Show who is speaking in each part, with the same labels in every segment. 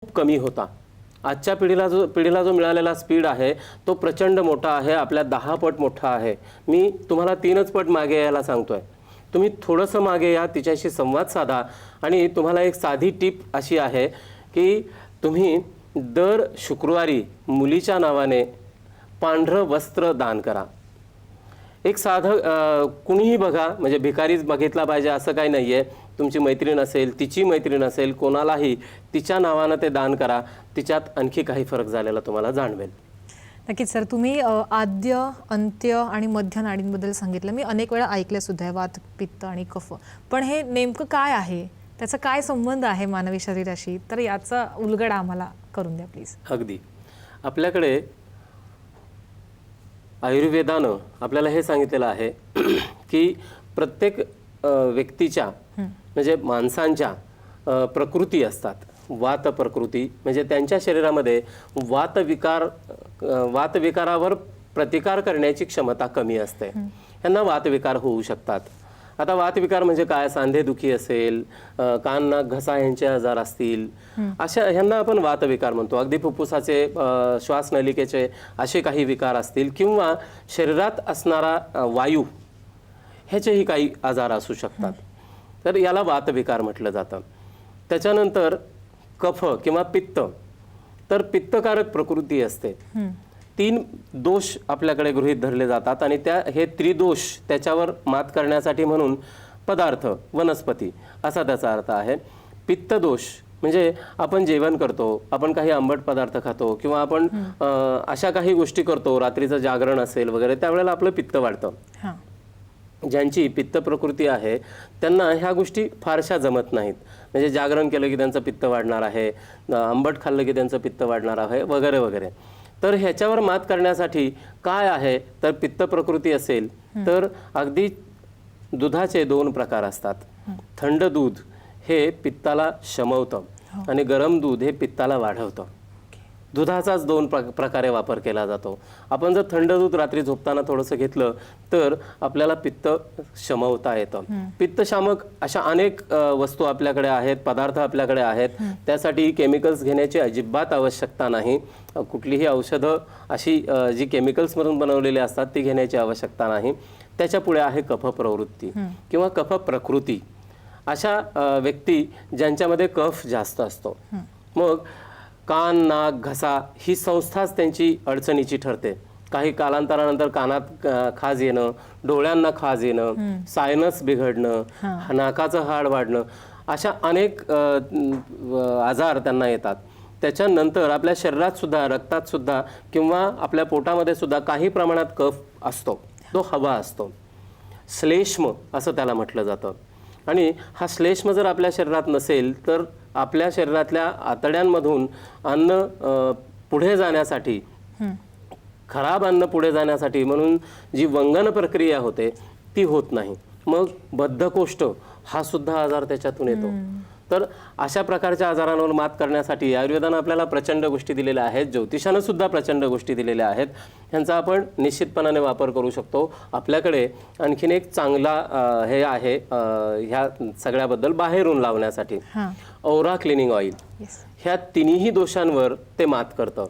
Speaker 1: खूप कमी होता. आजच्या पिढीला जो मिळालेला स्पीड आहे तो प्रचंड मोठा आहे, आपल्या 10 पट मोठा आहे. मी तुम्हाला 3च पट मागे यायला सांगतोय. तुम्ही थोडंसं मागे या, तिच्याशी संवाद साधा. आणि तुम्हाला एक साधी टिप अशी आहे की तुम्ही दर शुक्रवारी मुलीच्या नावाने पांढरं वस्त्र दान करा. एक साधं कुणीही बघा, म्हणजे भिकारीच बघितला पाहिजे असं काही नाही आहे. तुमची मैत्रीण असेल, तिची मैत्रीण असेल, कोणालाही तिच्या नावानं ते दान करा. तिच्यात आणखी काही फरक झालेला तुम्हाला जाणवेल.
Speaker 2: नक्कीच सर, तुम्ही आद्य, अंत्य आणि मध्य नाडींबद्दल सांगितलं. मी अनेक वेळा ऐकले सुद्धा आहे, वात, पित्त आणि कफ. पण हे नेमकं काय आहे, त्याचा काय संबंध आहे मानवी शरीराशी? तर याचा उलगडा आम्हाला करून द्या प्लीज.
Speaker 1: अगदी. आपल्याकडे आयुर्वेदानं आपल्याला हे सांगितलेलं आहे की प्रत्येक व्यक्तीच्या म्हणजे माणसांच्या प्रकृती असतात. वात प्रकृती म्हणजे त्यांच्या शरीरामध्ये वातविकारावर प्रतिकार करण्याची क्षमता कमी असते. यांना वातविकार होऊ शकतात. आता वातविकार म्हणजे काय? सांधेदुखी असेल, कान नाक घसा यांचे आजार असतील, अशा ह्यांना आपण वातविकार म्हणतो. अगदी फुफ्फुसाचे, श्वासनलिकेचे असे काही विकार असतील, किंवा शरीरात असणारा वायू ह्याचेही काही आजार असू शकतात. तर याला वातविकार म्हटलं जातं. त्याच्यानंतर कफ किंवा पित्त, तर पित्तकारक प्रकृती असते. 3 दोष आपल्याकडे गृहीत धरले जातात आणि हे त्रिदोष त्याच्यावर मात करण्यासाठी म्हणून पदार्थ, वनस्पती असा त्याचा अर्थ आहे. पित्तदोष म्हणजे आपण जेवण करतो, आपण काही आंबट पदार्थ खातो, किंवा आपण अशा काही गोष्टी करतो, रात्रीचं जागरण असेल वगैरे, त्यावेळेला आपलं पित्त वाढतं. ज्यांची पित्त प्रकृती आहे त्यांना ह्या गोष्टी फारशा जमत नाहीत. म्हणजे जागरण केलं की त्यांचं पित्त वाढणार आहे, आंबट खाल्लं की त्यांचं पित्त वाढणार आहे वगैरे वगैरे. तर ह्याच्यावर मात करण्यासाठी काय आहे, तर पित्त प्रकृती असेल तर अगदी दुधाचे 2 प्रकार असतात. थंड दूध हे पित्ताला शमवतं आणि गरम दूध हे पित्ताला वाढवतं. दुधाचाच 2 प्रकारे वापर केला जातो. आपण जर थंड दूध रात्री झोपताना थोडंसं घेतलं तर आपल्याला पित्त शमवता येतं. पित्तशामक अशा अनेक वस्तू आपल्याकडे आहेत, पदार्थ आपल्याकडे आहेत. त्यासाठी केमिकल्स घेण्याची अजिबात आवश्यकता नाही. कुठलीही औषधं अशी जी केमिकल्समधून बनवलेली असतात ती घेण्याची आवश्यकता नाही. त्याच्या पुढे आहे कफ प्रवृत्ती किंवा कफ प्रकृती. अशा व्यक्ती ज्यांच्यामध्ये कफ जास्त असतो. मग कान नाक घसा ही संस्थाच त्यांची अडचणीची ठरते. काही कालांतरानंतर कानात खाज येणं, डोळ्यांना खाज येणं, सायनस बिघडणं, नाकाचं हाड वाढणं, अशा अनेक आजार त्यांना येतात. त्याच्यानंतर आपल्या शरीरात सुद्धा, रक्तात सुद्धा किंवा आपल्या पोटामध्ये सुद्धा काही प्रमाणात कफ असतो, तो हवा असतो. श्लेष्म असं त्याला म्हटलं जातं. आणि हा श्लेष्म जर आपल्या शरीरात नसेल तर आपल्या शरीरातल्या आतड्यांमधून अन्न पुढे जाण्यासाठी, खराब अन्न पुढे जाण्यासाठी म्हणून जी वंगन प्रक्रिया होते ती होत नाही. मग बद्धकोष्ठ हा सुद्धा आजार त्याच्यातून येतो. तर अशा प्रकारच्या आजारांवर मात करण्यासाठी आयुर्वेदानं आपल्याला प्रचंड गोष्टी दिलेल्या आहेत, ज्योतिषानं सुद्धा प्रचंड गोष्टी दिलेल्या आहेत. ह्यांचा आपण निश्चितपणाने वापर करू शकतो. आपल्याकडे आणखीन एक चांगला हे आहे ह्या सगळ्याबद्दल बाहेरून लावण्यासाठी, ओरा क्लिनिंग ऑइल. ह्या 3ही दोषांवर ते मात करतं.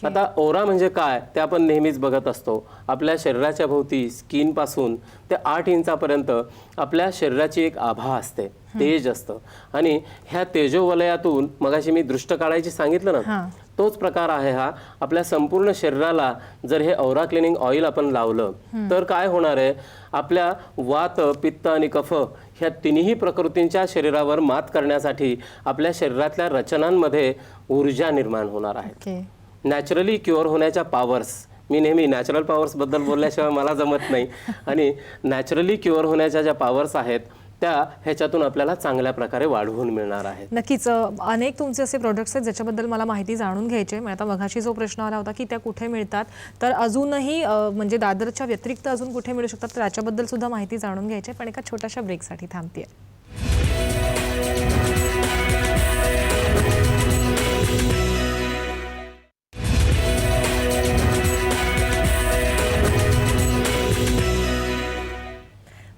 Speaker 1: आता ओरा म्हणजे काय ते आपण नेहमीच बघत असतो. आपल्या शरीराच्या भोवती स्किन पासून ते 8 इंचापर्यंत आपल्या शरीराची एक आभा असते, तेज असतं. आणि ह्या तेजोवलयातून, मगाशी मी दृष्ट काढायची सांगितलं ना, तोच प्रकार आहे हा. आपल्या संपूर्ण शरीराला जर हे ओरा क्लिनिंग ऑइल आपण लावलं तर काय होणार आहे, आपल्या वात, पित्त आणि कफ ह्या 3ही प्रकृतींच्या शरीरावर मात करण्यासाठी आपल्या शरीरातल्या रचनांमध्ये ऊर्जा निर्माण होणार आहे. नॅचरली क्युअर होण्याच्या पॉवर्स, मी नेहमी नॅचरल पॉवर्स बद्दल बोलल्याशिवाय मला जमत नाही. आणि नॅचरली क्युअर होण्याच्या ज्या पॉवर्स आहेत त्या ह्याच्यातून आपल्याला चांगल्या प्रकारे वाढवून मिळणार आहेत.
Speaker 2: नक्कीच. अनेक तुमचे असे प्रोडक्ट्स आहेत ज्याच्याबद्दल मला माहिती जाणून घ्यायची. आता मगाशी जो प्रश्न आला होता की त्या कुठे मिळतात, तर अजूनही म्हणजे दादरच्या व्यतिरिक्त अजून कुठे मिळू शकतात, तर त्याच्याबद्दल सुद्धा माहिती जाणून घ्यायची. पण एका छोट्याशा ब्रेकसाठी थांबते.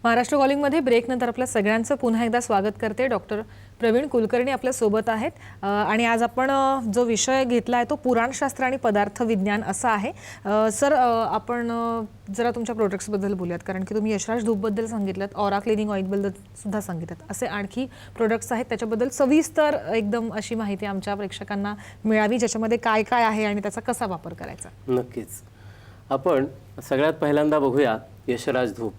Speaker 2: महाराष्ट्र कॉलिंगमध्ये ब्रेकनंतर आपल्या सगळ्यांचं पुन्हा एकदा स्वागत करते. डॉक्टर प्रवीण कुलकर्णी आपल्या सोबत आहेत आणि आज आपण जो विषय घेतला आहे तो पुराणशास्त्र आणि पदार्थ विज्ञान असा आहे. सर, आपण जरा तुमच्या प्रोडक्ट्सबद्दल बोलूयात, कारण की तुम्ही यशराज धूपबद्दल सांगितलं, ऑरा क्लिनिंग ऑइलबद्दल सुद्धा सांगितलं. असे आणखी प्रोडक्ट्स आहेत, त्याच्याबद्दल सविस्तर एकदम अशी माहिती आमच्या प्रेक्षकांना मिळावी, ज्याच्यामध्ये काय काय आहे आणि त्याचा कसा वापर करायचा.
Speaker 1: नक्कीच. आपण सगळ्यात पहिल्यांदा बघूया यशराज धूप.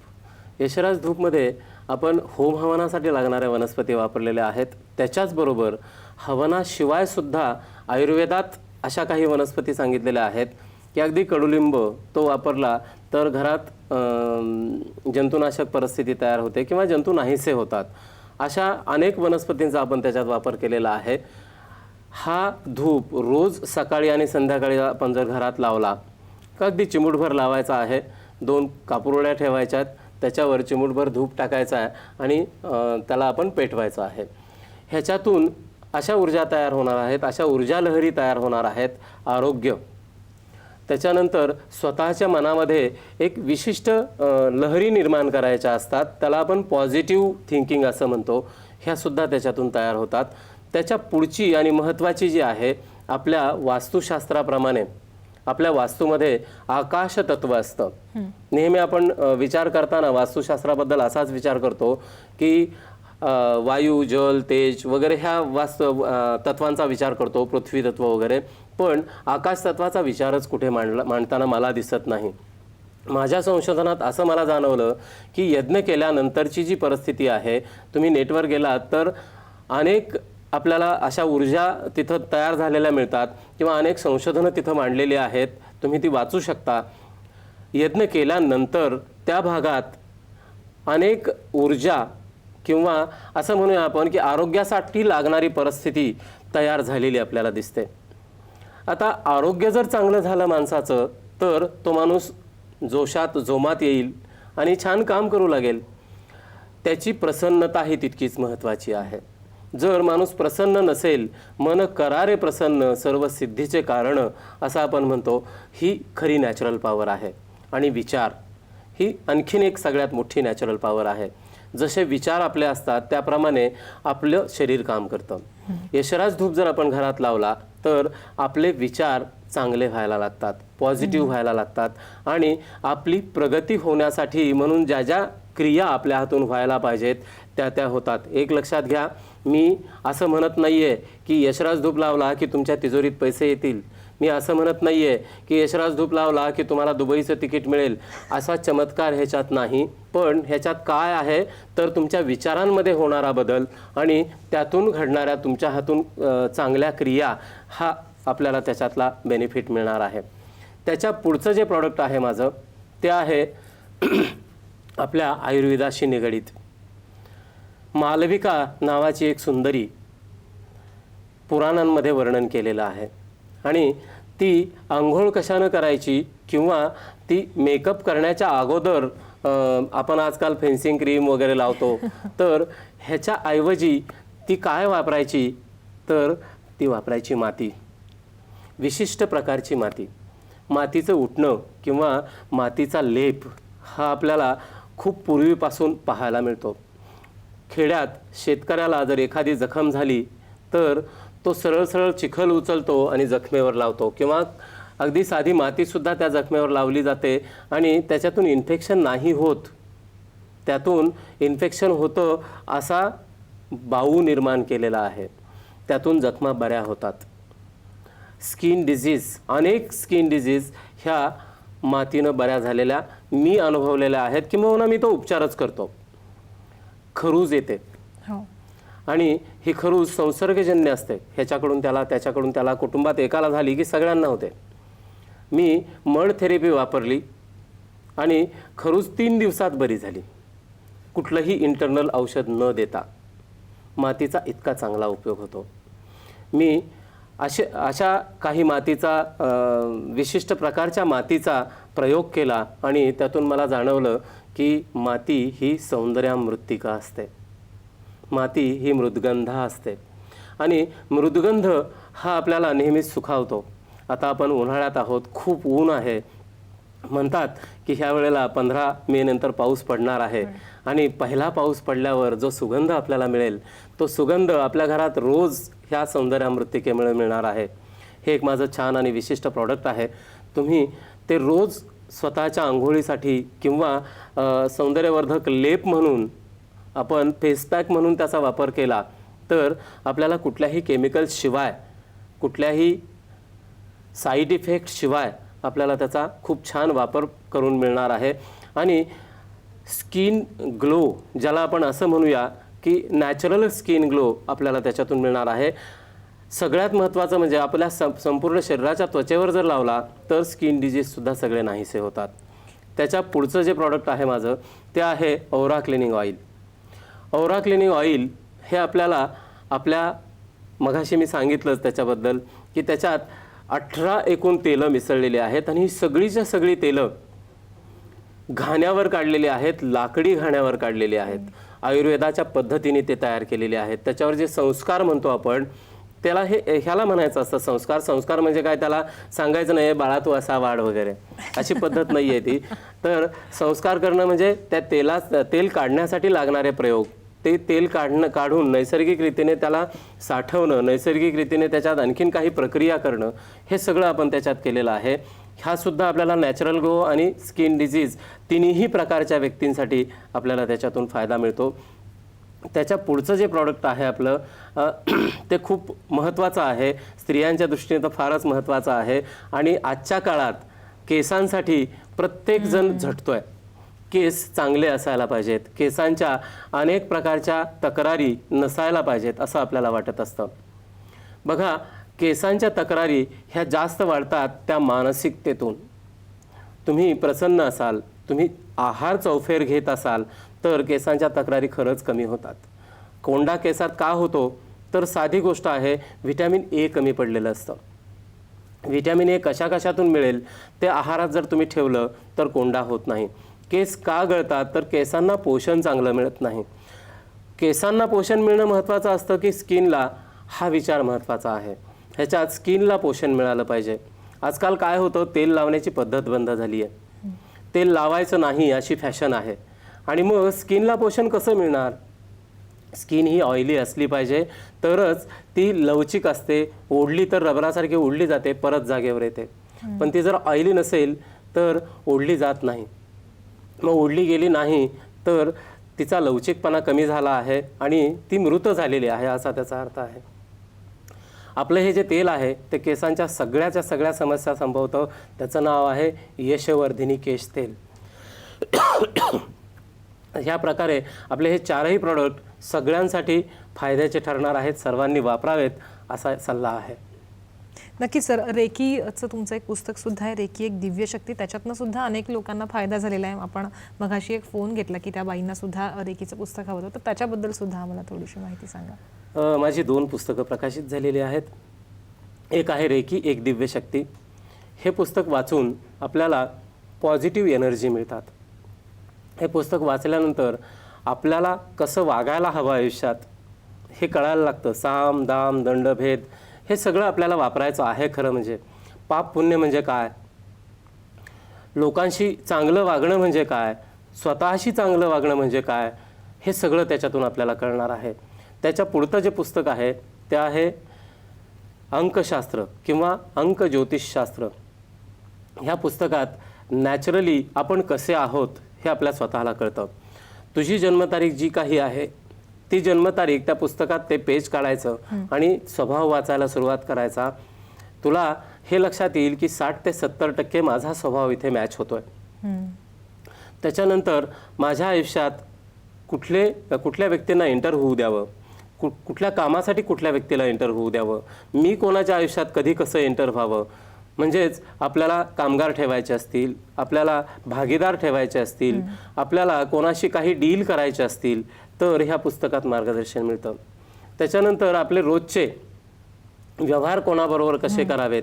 Speaker 1: यशराज धूपमध्ये आपण होम हवनासाठी लागणाऱ्या वनस्पती वापरलेल्या आहेत. त्याच्याचबरोबर हवनाशिवाय सुद्धा आयुर्वेदात अशा काही वनस्पती सांगितलेल्या आहेत की अगदी कडुलिंब तो वापरला तर घरात जंतुनाशक परिस्थिती तयार होते किंवा जंतू नाहीसे होतात. अशा अनेक वनस्पतींचा आपण त्याच्यात वापर केलेला आहे. हा धूप रोज सकाळी आणि संध्याकाळी आपण जर घरात लावला का अगदी चिमूटभर लावायचा आहे. 2 कापुरड्या ठेवायच्यात, त्याच्यावर चिमूटभर धूप टाकायचा आहे आणि त्याला आपण पेटवायचं आहे. ह्याच्यातून अशा ऊर्जा तयार होणार आहेत, अशा ऊर्जा लहरी तयार होणार आहेत. आरोग्य, त्याच्यानंतर स्वतःच्या मनामध्ये एक विशिष्ट लहरी निर्माण करायच्या असतात, त्याला आपण पॉझिटिव्ह थिंकिंग असं म्हणतो. ह्यासुद्धा त्याच्यातून तयार होतात. त्याच्या पुढची आणि महत्त्वाची जी आहे, आपल्या वास्तुशास्त्राप्रमाणे आपल्या वास्तूमध्ये आकाश तत्व असतं. नेहमी आपण विचार करताना वास्तुशास्त्राबद्दल असाच विचार करतो की वायू, जल, तेज वगैरे ह्या तत्वांचा विचार करतो, पृथ्वी तत्व वगैरे. पण आकाश तत्वाचा विचारच कुठे मांडताना मला दिसत नाही. माझ्या संशोधनात असं मला जाणवलं की यज्ञ केल्यानंतरची जी परिस्थिती आहे, तुम्ही नेटवर गेलात तर अनेक आपल्याला अशा ऊर्जा तिथं तयार झालेल्या मिळतात किंवा अनेक संशोधनं तिथं मांडलेली आहेत, तुम्ही ती वाचू शकता. यज्ञ केल्यानंतर त्या भागात अनेक ऊर्जा किंवा असं म्हणूया आपण की आरोग्यासाठी लागणारी परिस्थिती तयार झालेली आपल्याला दिसते. आता आरोग्य जर चांगलं झालं माणसाचं तर तो माणूस जोशात जोमात येईल आणि छान काम करू लागेल. त्याची प्रसन्नता ही तितकीच महत्त्वाची आहे. जर माणूस प्रसन्न नसेल, मन करारे प्रसन्न सर्व सिद्धीचे कारण असं आपण म्हणतो, ही खरी नॅचरल पॉवर आहे. आणि विचार ही आणखीन एक सगळ्यात मोठी नॅचरल पॉवर आहे. जसे विचार आपले असतात त्याप्रमाणे आपलं शरीर काम करतं. यशराज धूप जर आपण घरात लावला तर आपले विचार चांगले व्हायला लागतात, पॉझिटिव्ह व्हायला लागतात आणि आपली प्रगती होण्यासाठी म्हणून ज्या ज्या क्रिया आपल्या हातून व्हायला पाहिजेत त्या होतात. एक लक्षात घ्या, मी असं म्हणत नाही आहे की यशराज धूप लावला की तुमच्या तिजोरीत पैसे येतील. मी असं म्हणत नाही आहे की यशराज धूप लावला की तुम्हाला दुबईचं तिकीट मिळेल. असा चमत्कार ह्याच्यात नाही. पण ह्याच्यात काय आहे तर तुमच्या विचारांमध्ये होणारा बदल आणि त्यातून घडणाऱ्या तुमच्या हातून चांगल्या क्रिया, हा आपल्याला त्याच्यातला बेनिफिट मिळणार आहे. त्याच्या पुढचं जे प्रॉडक्ट आहे माझं ते आहे आपल्या आयुर्वेदाशी निगडीत. मालविका नावाची एक सुंदरी पुराणांमध्ये वर्णन केलेलं आहे आणि ती आंघोळ कशानं करायची किंवा ती मेकअप करण्याच्या अगोदर आपण आजकाल फेन्सिंग क्रीम वगैरे लावतो, तर ह्याच्या ऐवजी ती काय वापरायची तर ती वापरायची माती, विशिष्ट प्रकारची माती. मातीचं उठणं किंवा मातीचा लेप हा आपल्याला खूप पूर्वीपासून पाहायला मिळतो. खेड्यात शेतकऱ्याला जर एखादी जखम झाली तर तो सरळ सरळ चिखल उचलतो आणि जखमेवर लावतो किंवा अगदी साधी मातीसुद्धा त्या जखमेवर लावली जाते आणि त्याच्यातून इन्फेक्शन नाही होत. त्यातून इन्फेक्शन होतं असा बाऊ निर्माण केलेला आहे. त्यातून जखमा बऱ्या होतात. स्किन डिजीज, अनेक स्किन डिजीज ह्या मातीनं बऱ्या झालेल्या मी अनुभवलेल्या आहेत किंवा मी तो उपचारच करतो. खरूज येते आणि ही खरूज संसर्गजन्य असते. ह्याच्याकडून त्याला, त्याच्याकडून त्याला, कुटुंबात एकाला झाली की सगळ्यांना होते. मी मड थेरपी वापरली आणि खरूज 3 दिवसात बरी झाली, कुठलंही इंटरनल औषध न देता. मातीचा इतका चांगला उपयोग होतो. मी अशा काही मातीचा, विशिष्ट प्रकारच्या मातीचा प्रयोग केला आणि त्यातून मला जाणवलं की माती ही सौंदर्यामृत्तिका असते. माती ही मृदगंधा असते आणि मृदगंध हा आपल्याला नेहमीच सुखावतो. आता आपण उन्हाळ्यात आहोत, खूप ऊन आहे म्हणतात की ह्या वेळेला 15 मे नंतर पाऊस पडणार आहे आणि पहिला पाऊस पडल्यावर जो सुगंध आपल्याला मिळेल तो सुगंध आपल्या घरात रोज ह्या सौंदर्यामृतिकेमुळे मिळणार आहे. हे एक माझं छान आणि विशिष्ट प्रॉडक्ट आहे. तुम्ही ते रोज स्वतःच्या आंघोळीसाठी किंवा सौंदर्यवर्धक लेप म्हणून आपण फेसपॅक म्हणून त्याचा वापर केला तर आपल्याला कुठल्याही केमिकल्स शिवाय कुठल्याही साईड इफेक्ट शिवाय आपल्याला त्याचा खूप छान वापर करून मिळणार आहे. आणि स्किन ग्लो ज्याला आपण असं म्हणूया की नॅचरल स्किन ग्लो आपल्याला त्याच्यातून मिळणार आहे. सगळ्यात महत्त्वाचं म्हणजे आपल्या संपूर्ण शरीराच्या त्वचेवर जर लावला तर स्किन डिजीजसुद्धा सगळे नाहीसे होतात. त्याच्या पुढचं जे प्रॉडक्ट आहे माझं ते आहे औरा क्लिनिंग ऑइल. औरा क्लिनिंग ऑइल हे आपल्याला आपल्या मगाशी मी सांगितलंच त्याच्याबद्दल की त्याच्यात 18 एकूण तेलं मिसळलेली आहेत आणि ही सगळीच्या सगळी तेलं घाण्यावर काढलेली आहेत, लाकडी घाण्यावर काढलेली आहेत. आयुर्वेदाच्या पद्धतीने ते तयार केलेले आहेत. त्याच्यावर जे संस्कार म्हणतो आपण त्याला ह्याला म्हणायचं असतं संस्कार. संस्कार म्हणजे काय, त्याला सांगायचं नाही बाळा तू असा वाढ वगैरे अशी पद्धत नाही आहे ती. तर संस्कार करणं म्हणजे त्या तेल काढण्यासाठी लागणारे प्रयोग, ते तेल काढून नैसर्गिक रीतीने त्याला साठवणं, नैसर्गिक रीतीने त्याच्यात आणखीन काही प्रक्रिया करणं, हे सगळं आपण त्याच्यात केलेलं आहे. हा सुद्धा आपल्याला नॅचरल ग्लो आणि स्किन डिजीज तिन्ही प्रकारच्या व्यक्तींसाठी आपल्याला त्याच्यातून फायदा मिळतो. त्याच्या पुढचं जे प्रॉडक्ट आहे आपलं ते खूप महत्त्वाचं आहे. स्त्रियांच्या दृष्टीने तर फारच महत्त्वाचं आहे आणि आजच्या काळात केसांसाठी प्रत्येकजण झटतोय. केस चांगले असायला पाहिजेत, केसांच्या अनेक प्रकारच्या तक्रारी नसायला पाहिजेत असं आपल्याला वाटत असतं. बघा, केसांच्या तक्रारी ह्या जास्त वाढतात त्या मानसिकतेतून. तुम्ही प्रसन्न असाल, तुम्ही आहार चौफेर घेत असाल तर केसांच्या तक्रारी खरंच कमी होतात. कोंडा केसात का होतो तर साधी गोष्ट आहे, व्हिटॅमिन ए कमी पडलेलं असतं. व्हिटॅमिन ए कशातून मिळेल ते आहारात जर तुम्ही ठेवलं तर कोंडा होत नाही. केस का गळतात तर केसांना पोषण चांगलं मिळत नाही. केसांना पोषण मिळणं महत्त्वाचं असतं की स्किनला, हा विचार महत्त्वाचा आहे. ह्याच्यात स्किनला पोषण मिळालं पाहिजे. आजकाल काय होतं, तेल लावण्याची पद्धत बंद झाली आहे. तेल लावायचं नाही अशी फॅशन आहे आणि मग स्किनला पोषण कसं मिळणार? स्किन ही ऑइली असली पाहिजे तरच ती लवचिक असते. ओढली तर रबरासारखी ओढली जाते, परत जागेवर येते. पण ती जर ऑइली नसेल तर ओढली जात नाही. मग ओढली गेली नाही तर तिचा लवचिकपणा कमी झाला आहे आणि ती मृत झालेली आहे असा त्याचा अर्थ आहे. आपलं हे जे तेल आहे ते केसांच्या सगळ्या समस्या संपवतं. त्याचं नाव आहे यशवर्धिनी केश तेल. ह्या प्रकारे आपले हे चारही प्रॉडक्ट सगळ्यांसाठी फायद्याचे ठरणार आहेत. सर्वांनी वापरावेत असा सल्ला आहे.
Speaker 2: नक्कीच सर. रेकीचं तुमचं एक पुस्तक सुद्धा आहे, रेकी एक दिव्य शक्ती. त्याच्यातनं सुद्धा अनेक लोकांना फायदा झालेला आहे. आपण मगाशी एक फोन घेतला की त्या बाईंना सुद्धा रेकीचं पुस्तक हवं होतं, तर त्याच्याबद्दल सुद्धा आम्हाला थोडीशी माहिती सांगा.
Speaker 1: माझी 2 पुस्तकं प्रकाशित झालेली आहेत. एक आहे रेकी एक दिव्य शक्ती. हे पुस्तक वाचून आपल्याला पॉझिटिव्ह एनर्जी मिळतात. हे पुस्तक वाचल्यानंतर आपल्याला कसं वागायला हवं आयुष्यात हे कळायला लागतं. साम दाम दंडभेद हे सगळं आपल्याला वापरायचं आहे. खरं म्हणजे पाप पुण्य म्हणजे काय, लोकांशी चांगलं वागणं म्हणजे काय, स्वतःशी चांगलं वागणं म्हणजे काय, हे सगळं त्याच्यातून आपल्याला कळणार आहे. त्याच्या पुढचं जे पुस्तक आहे ते आहे अंकशास्त्र किंवा अंक ज्योतिषशास्त्र. ह्या पुस्तकात नॅचरली आपण कसे आहोत हे आपल्या स्वतःला कळतं. तुझी जन्मतारीख जी काही आहे ती जन्मतारीख त्या पुस्तकात ते पेज काढायचं आणि स्वभाव वाचायला सुरुवात करायचा. तुला हे लक्षात येईल की 60 ते 70% माझा स्वभाव इथे मॅच होतोय. त्याच्यानंतर माझ्या आयुष्यात कुठल्या व्यक्तींना एंटर होऊ द्यावं, कुठल्या कामासाठी कुठल्या व्यक्तीला एंटर होऊ द्यावं, मी कोणाच्या आयुष्यात कधी कसं एंटर व्हावं. म्हणजेच आपल्याला कामगार ठेवायचे असतील, आपल्याला भागीदार ठेवायचे असतील, आपल्याला कोणाशी काही डील करायचे असतील तर ह्या पुस्तकात मार्गदर्शन मिळतं. त्याच्यानंतर आपले रोजचे व्यवहार कोणाबरोबर कसे करावेत,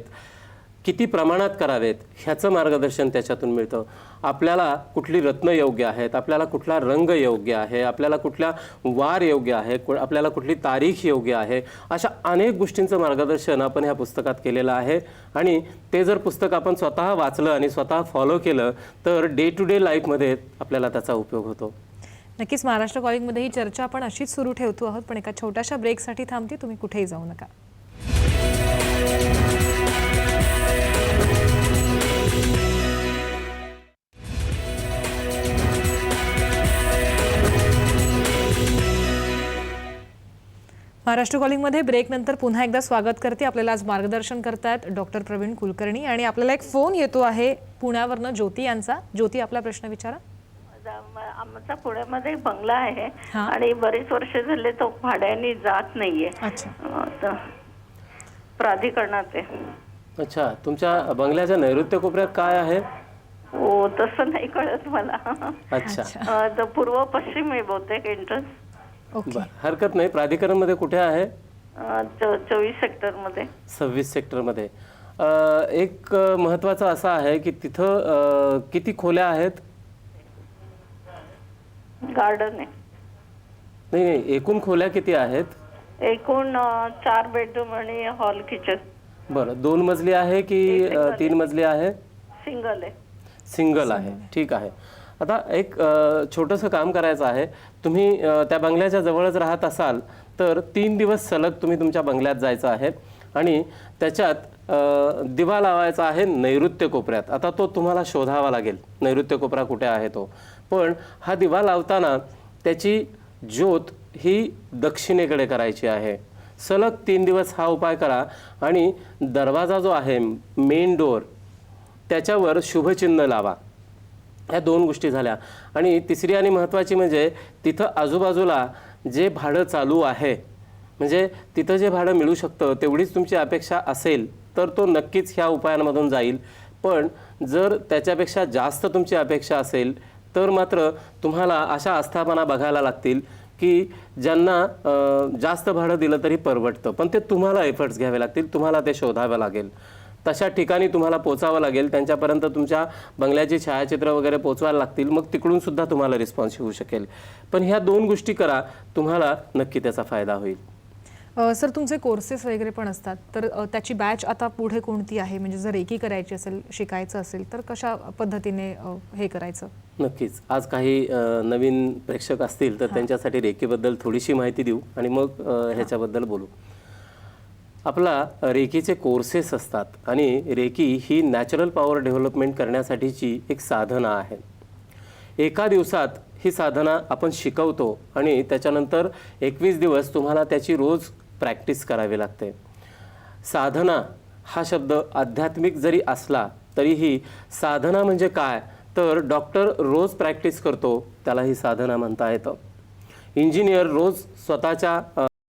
Speaker 1: किती प्रमाणात करावेत ह्याचं मार्गदर्शन त्याच्यातून मिळतं. आपल्याला कुठली रत्न योग्य आहेत, आपल्याला कुठला रंग योग्य आहे, आपल्याला कुठला वार योग्य आहे, आपल्याला कुठली तारीख योग्य आहे, अशा अनेक गोष्टींचं मार्गदर्शन आपण ह्या पुस्तकात केलेलं आहे. आणि ते जर पुस्तक आपण स्वतः वाचलं आणि स्वतः फॉलो केलं तर डे टू डे लाईफमध्ये आपल्याला त्याचा उपयोग होतो.
Speaker 2: नक्कीच महाराष्ट्र कॉलिंगमध्ये ही चर्चा आपण अशीच सुरू ठेवतो आहोत, पण एका छोट्याशा ब्रेकसाठी थांबते. तुम्ही कुठेही जाऊ नका. महाराष्ट्र कॉलिंगमध्ये ब्रेकनंतर पुन्हा एकदा स्वागत करते. आपल्याला आज मार्गदर्शन करतायत डॉक्टर प्रवीण कुलकर्णी आणि आपल्याला एक फोन येतो आहे पुण्यावरनं ज्योती यांचा. ज्योती, आपला प्रश्न विचारा.
Speaker 3: आमचा पुण्यामध्ये एक बंगला आहे
Speaker 2: हा.
Speaker 3: आणि बरीच वर्ष झाले तो भाड्याने जात नाहीये.
Speaker 2: अच्छा.
Speaker 3: तर प्राधिकरणाचे.
Speaker 1: अच्छा, तुमच्या बंगल्याच्या नैऋत्य कोपऱ्यात काय आहे?
Speaker 3: हो, तसं नाही कळत मला.
Speaker 1: अच्छा,
Speaker 3: तर पूर्व पश्चिम आहे बहुतेक एंट्रन्स.
Speaker 2: ओके.
Speaker 1: बरं, हरकत नाही. प्राधिकरणमध्ये कुठे आहे?
Speaker 3: 24 सेक्टर मध्ये.
Speaker 1: 26 सेक्टरमध्ये. एक महत्त्वाचं असं आहे की तिथं किती खोल्या आहेत?
Speaker 3: गार्डन आहे.
Speaker 1: नाही नाही, एकूण खोल्या किती आहेत?
Speaker 3: एकूण 4 बेडरूम आणि हॉल किचन.
Speaker 1: बरं, 2 मजली आहे की 3 मजली आहे?
Speaker 3: सिंगल आहे.
Speaker 1: सिंगल आहे. ठीक आहे. आता एक छोटंसं काम करायचं आहे. तुम्ही त्या बंगल्याच्या जवळच राहत असाल तर 3 दिवस सलग तुम्ही तुमच्या बंगल्यात जायचं आहे आणि त्याच्यात दिवा लावायचा आहे नैऋत्य कोपऱ्यात. आता तो तुम्हाला शोधावा लागेल, नैऋत्य कोपरा कुठे आहे तो. पण हा दिवा लावताना त्याची ज्योत ही दक्षिणेकडे करायची आहे. सलग 3 दिवस हा उपाय करा आणि दरवाजा जो आहे, मेन डोअर, त्याच्यावर शुभचिन्ह लावा. ह्या 2 गोष्टी झाल्या. आणि तिसरी आणि महत्त्वाची म्हणजे तिथं आजूबाजूला जे भाडं चालू आहे, म्हणजे तिथं जे भाडं मिळू शकतं तेवढीच तुमची अपेक्षा असेल तर तो नक्कीच ह्या उपायांमधून जाईल. पण जर त्याच्यापेक्षा जास्त तुमची अपेक्षा असेल तर मात्र तुम्हाला अशा आस्थापना बघायला लागतील की ज्यांना जास्त भाडं दिलं तरी परवडतं, पण ते तुम्हाला एफर्ट्स घ्यावे लागतील, तुम्हाला ते शोधावं लागेल. तशा ठिकाणी तुम्हाला पोचावं लागेल, त्यांच्यापर्यंत तुमच्या बंगल्याची छायाचित्र वगैरे पोचवायला लागतील, मग तिकडून सुद्धा तुम्हाला रिस्पॉन्स येऊ शकेल. पण ह्या 2 गोष्टी करा, तुम्हाला नक्की त्याचा फायदा होईल.
Speaker 2: सर, तुमचे कोर्सेस वगैरे पण असतात, तर त्याची बॅच आता पुढे कोणती आहे? म्हणजे जर रेकी करायची असेल, शिकायचं असेल तर कशा पद्धतीने हे करायचं?
Speaker 1: नक्कीच. आज काही नवीन प्रेक्षक असतील तर त्यांच्यासाठी रेकीबद्दल थोडीशी माहिती देऊ आणि मग ह्याच्याबद्दल बोलू. आपला रेकीचे कोर्सेस असतात आणि रेकी ही नॅचरल पॉवर डेव्हलपमेंट करण्यासाठीची एक साधना आहे. एका दिवसात ही साधना आपण शिकवतो आणि त्याच्यानंतर 21 दिवस तुम्हाला त्याची रोज प्रॅक्टिस करावी लागते. साधना हा शब्द आध्यात्मिक जरी असला तरीही साधना म्हणजे काय, तर डॉक्टर रोज प्रॅक्टिस करतो त्याला ही साधना म्हणता येतं. इंजिनियर रोज स्वतःच्या